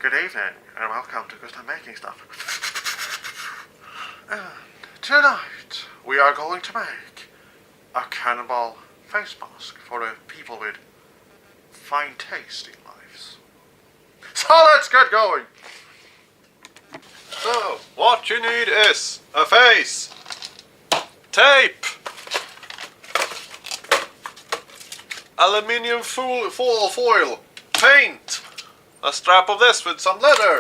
Good evening, and welcome to Good Time Making Stuff. And tonight, we are going to make a cannibal face mask for the people with fine taste in lives. So let's get going! So, what you need is a face, tape, aluminium foil, paint, a strap of this with some leather,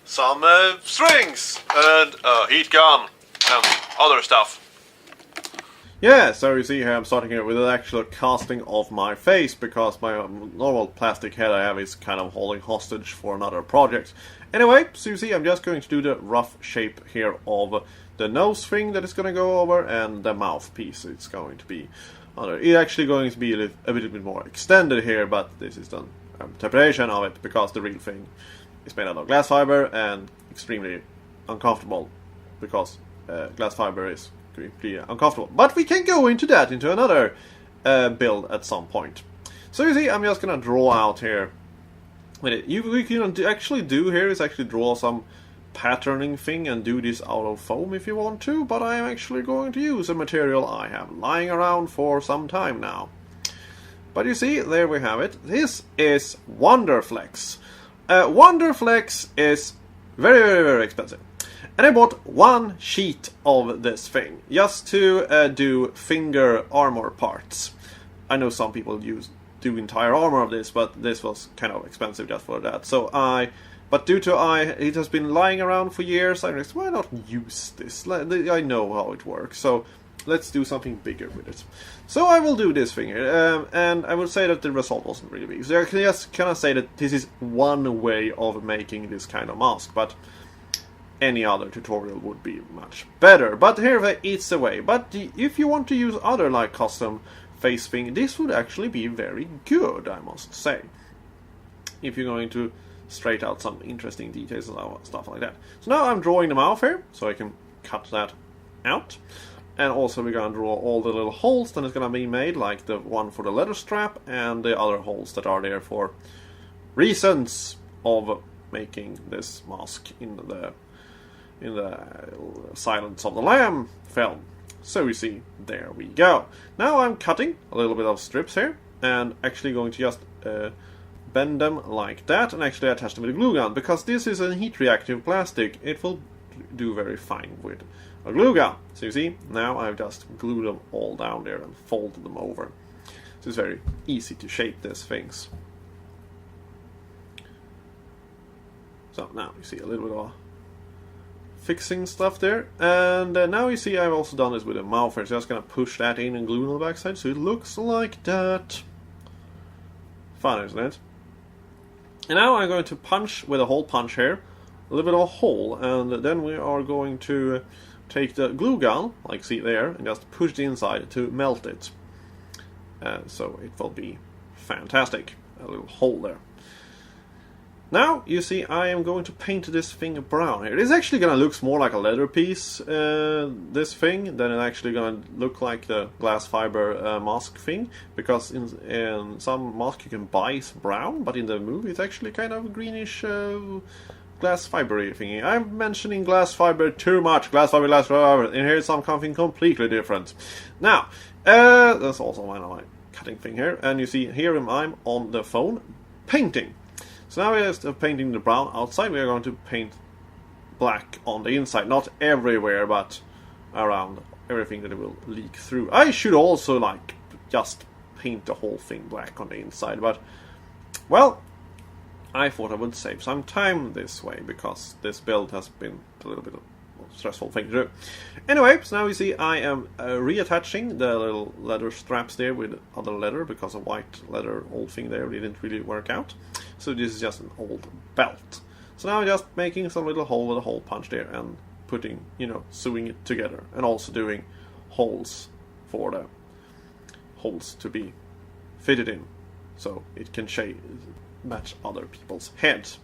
some strings, and a heat gun, and other stuff. Yeah, so you see here I'm starting here with an actual casting of my face, because my normal plastic head I have is kind of holding hostage for another project. Anyway, so you see I'm just going to do the rough shape here of the nose thing that is going to go over, and the mouthpiece it's going to be under. It's actually going to be a little bit more extended here, but this is done interpretation of it, because the real thing is made out of glass fiber and extremely uncomfortable, because glass fiber is pretty uncomfortable. But we can go into that into another build at some point. So you see, I'm just gonna draw out here with it. We can actually do here is actually draw some patterning thing and do this out of foam if you want to, but I am actually going to use a material I have lying around for some time now. But you see, there we have it. This is Wonderflex. Wonderflex is very, very, very expensive. And I bought one sheet of this thing, just to do finger armor parts. I know some people do entire armor of this, but this was kind of expensive just for that. But due to it has been lying around for years, I realized, why not use this? I know how it works, so let's do something bigger with it. So I will do this thing here, and I will say that the result wasn't really big. So I can just kind of say that this is one way of making this kind of mask, but any other tutorial would be much better. But here it's a way. But if you want to use other like custom face thing, this would actually be very good, I must say. If you're going to straight out some interesting details and stuff like that. So now I'm drawing the mouth here, so I can cut that out. And also we're going to draw all the little holes that is going to be made, like the one for the leather strap and the other holes that are there for reasons of making this mask in the Silence of the Lamb film. So you see, there we go. Now I'm cutting a little bit of strips here, and actually going to just bend them like that, and actually attach them with a glue gun, because this is a heat reactive plastic. It will do very fine with a glue gun. So you see, now I've just glued them all down there and folded them over. So it's very easy to shape these things. So now you see a little bit of fixing stuff there, and now you see I've also done this with a mouth here, so I'm just gonna push that in and glue on the backside so it looks like that. Fun, isn't it? And now I'm going to punch with a hole punch here, a little bit of a hole, and then we are going to take the glue gun, like see there, and just push the inside to melt it. So it will be fantastic. A little hole there. Now, you see, I am going to paint this thing brown here. It is actually going to look more like a leather piece, this thing, than it actually going to look like the glass fiber mask thing. Because in some mask you can buy is brown, but in the movie it's actually kind of a greenish glass fibery thingy. I'm mentioning glass fiber too much. Glass fiber, and here's something completely different. Now, that's also my cutting thing here. And you see, here I'm on the phone painting. So now instead of painting the brown outside, we are going to paint black on the inside. Not everywhere, but around everything that it will leak through. I should also like just paint the whole thing black on the inside, but well, I thought I would save some time this way, because this build has been a little bit of a stressful thing to do. Anyway, so now you see I am reattaching the little leather straps there with other leather, because a white leather old thing there didn't really work out. So this is just an old belt. So now I'm just making some little hole with a hole punch there and putting, sewing it together. And also doing holes for the holes to be fitted in, so it can match other people's heads.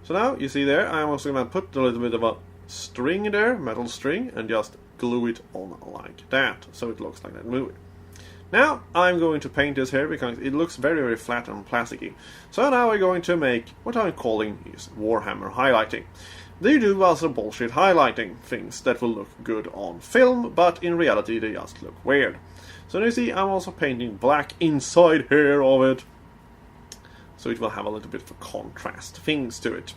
So now, you see there, I'm also going to put a little bit of a string there, metal string, and just glue it on like that, so it looks like that movie. Now I'm going to paint this here because it looks very, very flat and plasticky. So now we're going to make what I'm calling is Warhammer highlighting. They do other bullshit highlighting things that will look good on film, but in reality they just look weird. So you see, I'm also painting black inside here of it, so it will have a little bit of a contrast things to it.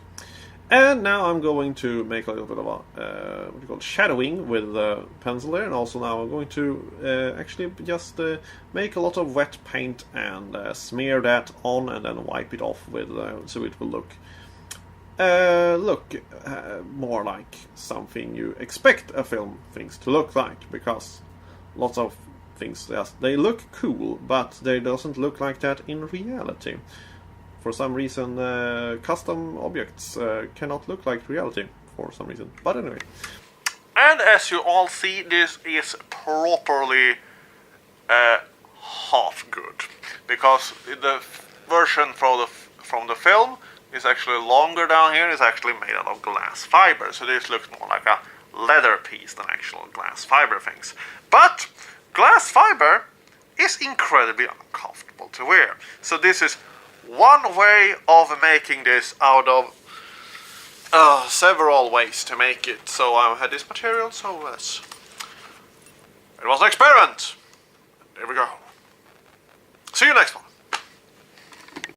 And now I'm going to make a little bit of a what you call shadowing with the pencil there, and also now I'm going to actually just make a lot of wet paint and smear that on, and then wipe it off with so it will look more like something you expect a film things to look like, because lots of things they look cool, but they doesn't look like that in reality. For some reason, custom objects cannot look like reality for some reason. But anyway. And as you all see, this is properly half good. Because the version from the film is actually longer down here. It's actually made out of glass fiber. So this looks more like a leather piece than actual glass fiber things. But glass fiber is incredibly uncomfortable to wear. So this is one way of making this out of several ways to make it. So I had this material, so it was an experiment. There we go. See you next one.